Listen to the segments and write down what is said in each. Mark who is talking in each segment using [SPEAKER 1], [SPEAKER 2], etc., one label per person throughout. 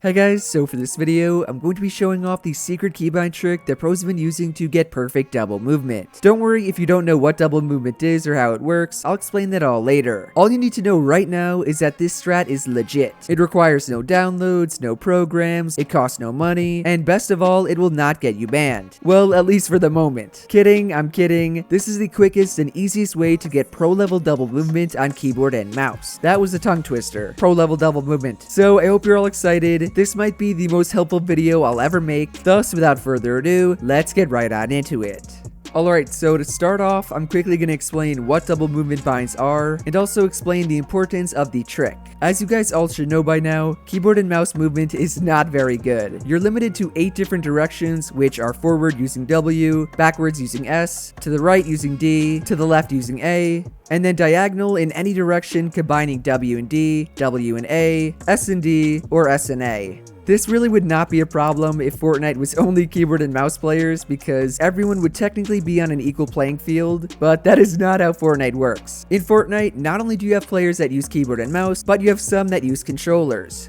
[SPEAKER 1] Hey guys, so for this video, I'm going to be showing off the secret keybind trick that pros have been using to get perfect double movement. Don't worry if you don't know what double movement is or how it works, I'll explain that all later. All you need to know right now is that this strat is legit. It requires no downloads, no programs, it costs no money, and best of all, it will not get you banned. Well, at least for the moment. Kidding, I'm kidding. This is the quickest and easiest way to get pro level double movement on keyboard and mouse. That was a tongue twister. Pro level double movement. So I hope you're all excited. This might be the most helpful video I'll ever make, thus without further ado, let's get right on into it. Alright, so to start off, I'm quickly going to explain what double movement binds are, and also explain the importance of the trick. As you guys all should know by now, keyboard and mouse movement is not very good. You're limited to 8 different directions, which are forward using W, backwards using S, to the right using D, to the left using A, and then diagonal in any direction combining W and D, W and A, S and D, or S and A. This really would not be a problem if Fortnite was only keyboard and mouse players, because everyone would technically be on an equal playing field, but that is not how Fortnite works. In Fortnite, not only do you have players that use keyboard and mouse, but you have some that use controllers.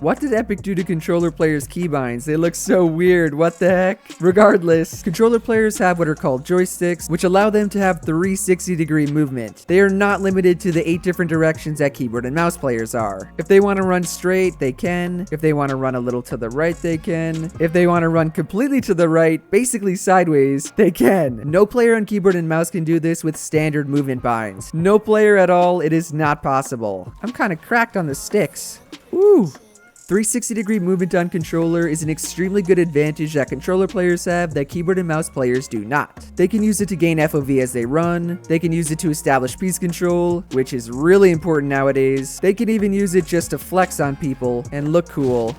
[SPEAKER 1] What did Epic do to controller players' keybinds? They look so weird, what the heck? Regardless, controller players have what are called joysticks, which allow them to have 360-degree movement. They are not limited to the 8 different directions that keyboard and mouse players are. If they want to run straight, they can. If they want to run a little to the right, they can. If they want to run completely to the right, basically sideways, they can. No player on keyboard and mouse can do this with standard movement binds. No player at all, it is not possible. I'm kind of cracked on the sticks. Woo! 360-degree movement on controller is an extremely good advantage that controller players have that keyboard and mouse players do not. They can use it to gain FOV as they run, they can use it to establish piece control, which is really important nowadays. They can even use it just to flex on people and look cool.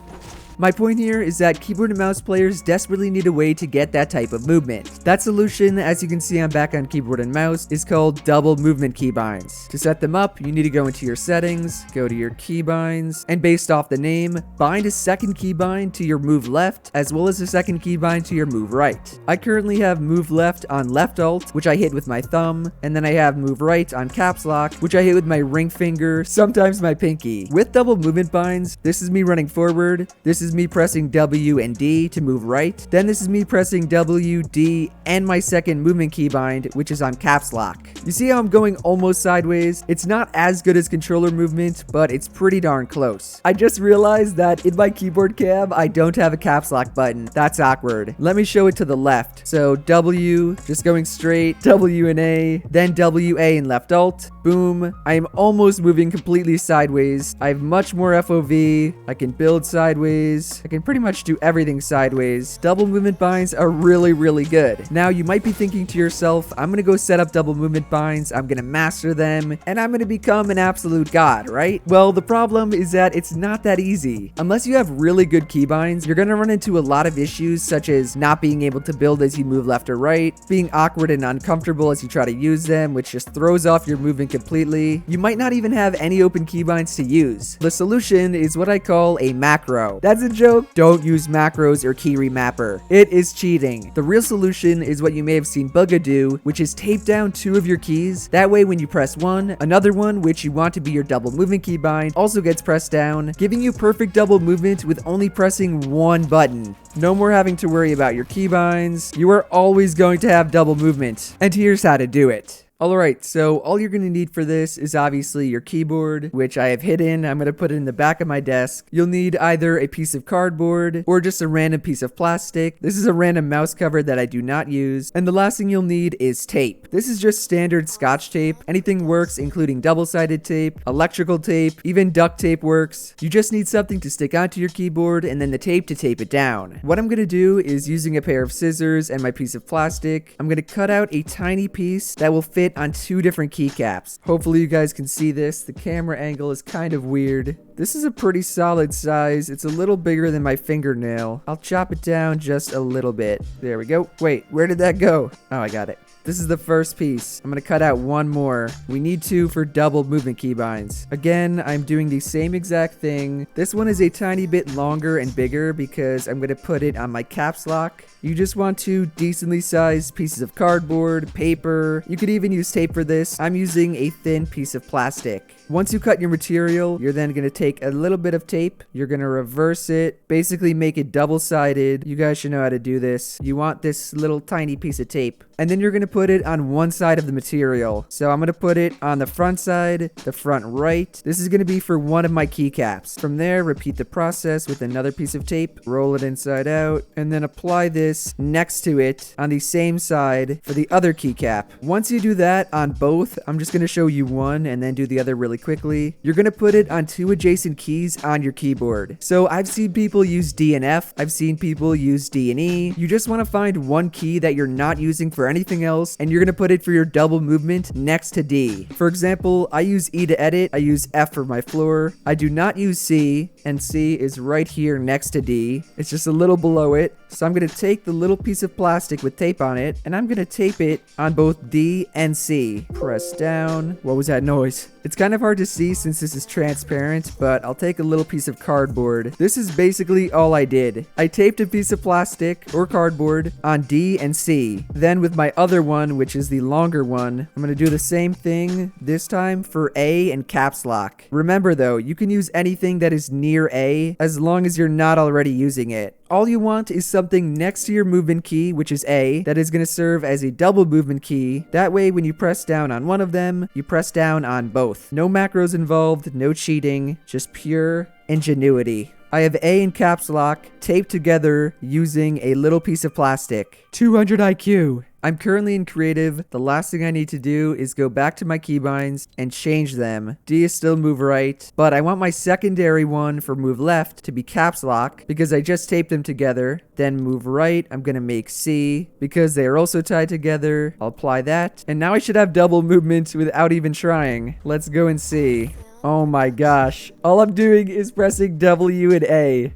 [SPEAKER 1] My point here is that keyboard and mouse players desperately need a way to get that type of movement. That solution, as you can see I'm back on keyboard and mouse, is called double movement keybinds. To set them up, you need to go into your settings, go to your keybinds, and based off the name, bind a second keybind to your move left, as well as a second keybind to your move right. I currently have move left on left alt, which I hit with my thumb, and then I have move right on caps lock, which I hit with my ring finger, sometimes my pinky. With double movement binds, this is me running forward, this is me pressing W and D to move right. Then this is me pressing W, D, and my second movement keybind, which is on caps lock. You see how I'm going almost sideways? It's not as good as controller movement, but it's pretty darn close. I just realized that in my keyboard cam, I don't have a caps lock button. That's awkward. Let me show it to the left. So W, just going straight, W and A, then W, A, and left alt. Boom. I am almost moving completely sideways. I have much more FOV. I can build sideways. I can pretty much do everything sideways. Double movement binds are really, really good. Now, you might be thinking to yourself, I'm gonna go set up double movement binds, I'm gonna master them, and I'm gonna become an absolute god, right? Well, the problem is that it's not that easy. Unless you have really good keybinds, you're gonna run into a lot of issues, such as not being able to build as you move left or right, being awkward and uncomfortable as you try to use them, which just throws off your movement completely. You might not even have any open keybinds to use. The solution is what I call a macro. That's a joke. Don't use macros or key remapper. It is cheating. The real solution is what you may have seen Bugga do, which is tape down 2 of your keys. That way when you press one, another one, which you want to be your double movement keybind, also gets pressed down, giving you perfect double movement with only pressing one button. No more having to worry about your keybinds. You are always going to have double movement. And here's how to do it. Alright, so all you're going to need for this is obviously your keyboard, which I have hidden. I'm going to put it in the back of my desk. You'll need either a piece of cardboard or just a random piece of plastic. This is a random mouse cover that I do not use. And the last thing you'll need is tape. This is just standard Scotch tape. Anything works, including double-sided tape, electrical tape, even duct tape works. You just need something to stick onto your keyboard and then the tape to tape it down. What I'm going to do is, using a pair of scissors and my piece of plastic, I'm going to cut out a tiny piece that will fit on 2 different keycaps. Hopefully you guys can see this. The camera angle is kind of weird. This is a pretty solid size. It's a little bigger than my fingernail. I'll chop it down just a little bit. There we go. Wait, where did that go? Oh, I got it. This is the first piece. I'm gonna cut out one more. We need 2 for double movement keybinds. Again, I'm doing the same exact thing. This one is a tiny bit longer and bigger because I'm gonna put it on my caps lock. You just want 2 decently sized pieces of cardboard, paper. You could even use tape for this. I'm using a thin piece of plastic. Once you cut your material, you're then going to take a little bit of tape. You're going to reverse it, basically make it double-sided. You guys should know how to do this. You want this little tiny piece of tape. And then you're going to put it on one side of the material. So I'm going to put it on the front side, the front right. This is going to be for one of my keycaps. From there, repeat the process with another piece of tape. Roll it inside out. And then apply this next to it on the same side for the other keycap. Once you do that on both, I'm just going to show you one and then do the other really quickly. You're going to put it on two adjacent keys on your keyboard. So I've seen people use D and F. I've seen people use D and E. You just want to find one key that you're not using for anything else, and you're going to put it for your double movement next to D. For example, I use E to edit. I use F for my floor. I do not use C, and C is right here next to D. It's just a little below it. So I'm going to take the little piece of plastic with tape on it, and I'm going to tape it on both D and C. Press down. What was that noise? It's kind of hard to see since this is transparent, but I'll take a little piece of cardboard. This is basically all I did. I taped a piece of plastic or cardboard on D and C. Then with my other one, which is the longer one, I'm going to do the same thing, this time for A and caps lock. Remember though, you can use anything that is near A as long as you're not already using it. All you want is something next to your movement key, which is A, that is going to serve as a double movement key. That way, when you press down on one of them, you press down on both. No macros involved, no cheating, just pure ingenuity. I have A and caps lock taped together using a little piece of plastic. 200 IQ. I'm currently in creative. The last thing I need to do is go back to my keybinds and change them. D is still move right, but I want my secondary one for move left to be caps lock because I just taped them together. Then move right, I'm gonna make C because they are also tied together. I'll apply that. And now I should have double movement without even trying. Let's go and see. Oh my gosh. All I'm doing is pressing W and A.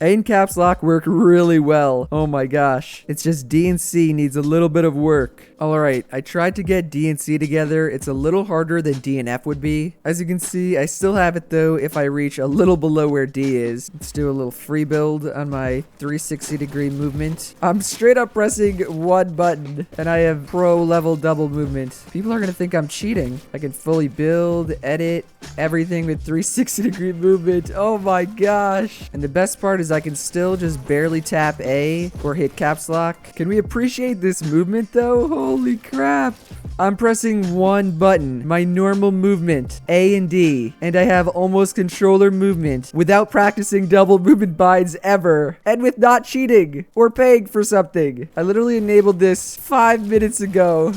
[SPEAKER 1] A and caps lock work really well. Oh my gosh. It's just D and C needs a little bit of work. Alright, I tried to get D and C together. It's a little harder than D and F would be. As you can see, I still have it though if I reach a little below where D is. Let's do a little free build on my 360-degree movement. I'm straight up pressing one button and I have pro level double movement. People are gonna think I'm cheating. I can fully build, edit, everything with 360-degree movement. Oh my gosh. And the best part is I can still just barely tap A or hit caps lock. Can we appreciate this movement though? Holy crap. I'm pressing one button, my normal movement, A and D, and I have almost controller movement without practicing double movement binds ever, and with not cheating or paying for something. I literally enabled this 5 minutes ago.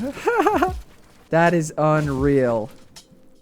[SPEAKER 1] That is unreal.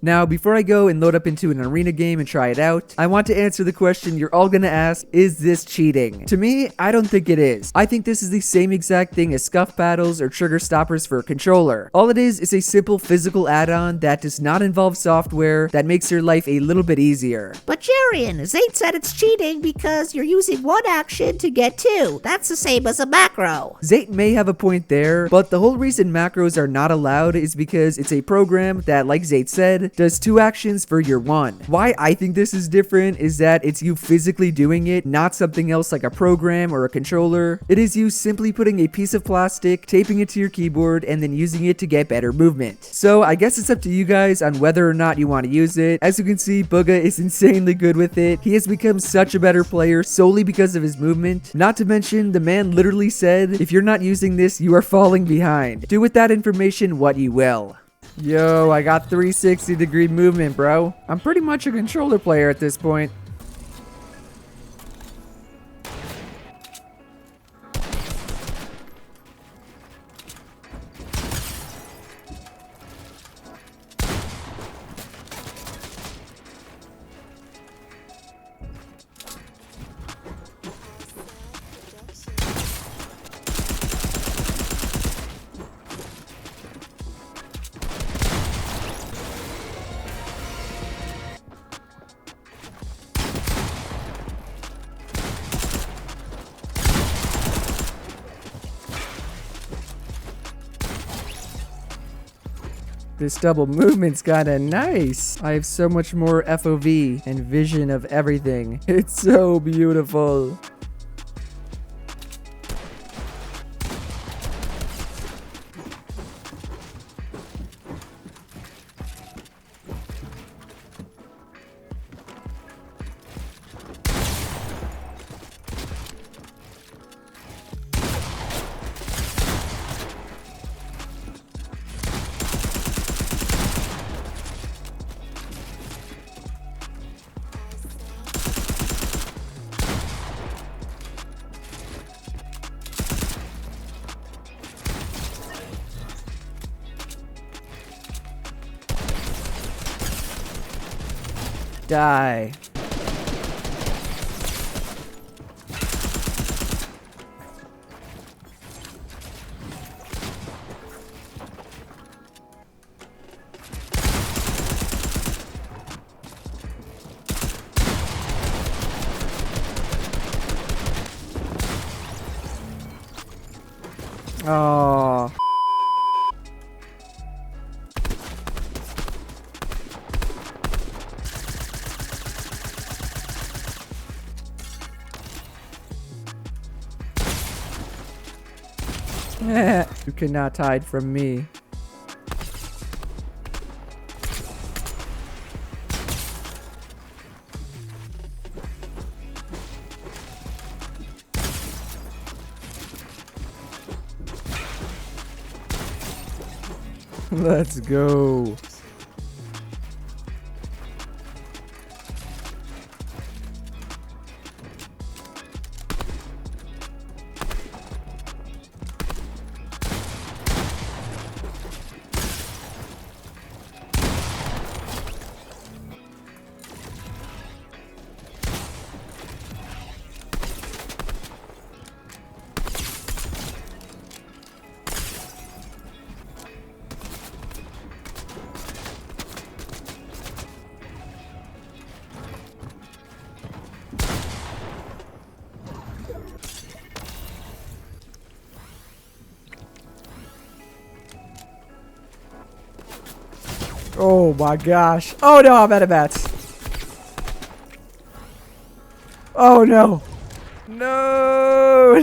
[SPEAKER 1] Now, before I go and load up into an arena game and try it out, I want to answer the question you're all gonna ask, is this cheating? To me, I don't think it is. I think this is the same exact thing as scuff paddles or trigger stoppers for a controller. All it is a simple physical add-on that does not involve software that makes your life a little bit easier.
[SPEAKER 2] But Jerian, Zate said it's cheating because you're using one action to get two. That's the same as a macro.
[SPEAKER 1] Zate may have a point there, but the whole reason macros are not allowed is because it's a program that, like Zate said, does two actions for your one. Why I think this is different is that it's you physically doing it, not something else like a program or a controller. It is you simply putting a piece of plastic, taping it to your keyboard, and then using it to get better movement. So I guess it's up to you guys on whether or not you want to use it. As you can see, Booga is insanely good with it. He has become such a better player solely because of his movement. Not to mention, the man literally said, if you're not using this, you are falling behind. Do with that information what you will. Yo, I got 360-degree movement, bro. I'm pretty much a controller player at this point. This double movement's kinda nice. I have so much more FOV and vision of everything. It's so beautiful. Die. Oh. You cannot hide from me. Let's go. Oh my gosh. Oh no, I'm out of mats. Oh no. No.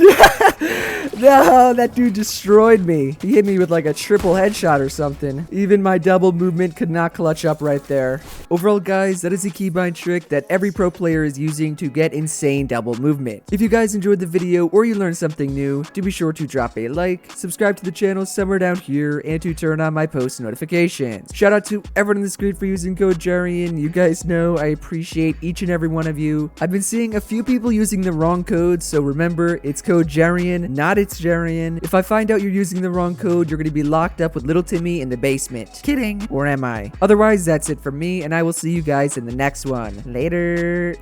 [SPEAKER 1] No, that dude destroyed me. He hit me with like a triple headshot or something. Even my double movement could not clutch up right there. Overall, guys, that is a keybind trick that every pro player is using to get insane double movement. If you guys enjoyed the video or you learned something new, do be sure to drop a like, subscribe to the channel somewhere down here, and to turn on my post notifications. Shout out to everyone in the screen for using code JERIAN. You guys know I appreciate each and every one of you. I've been seeing a few people using the wrong code, so remember, it's code JERIAN, not itsJerian. If I find out you're using the wrong code, you're going to be locked up with little Timmy in the basement. Kidding. Or am I? Otherwise, that's it from me, and I will see you guys in the next one. Later.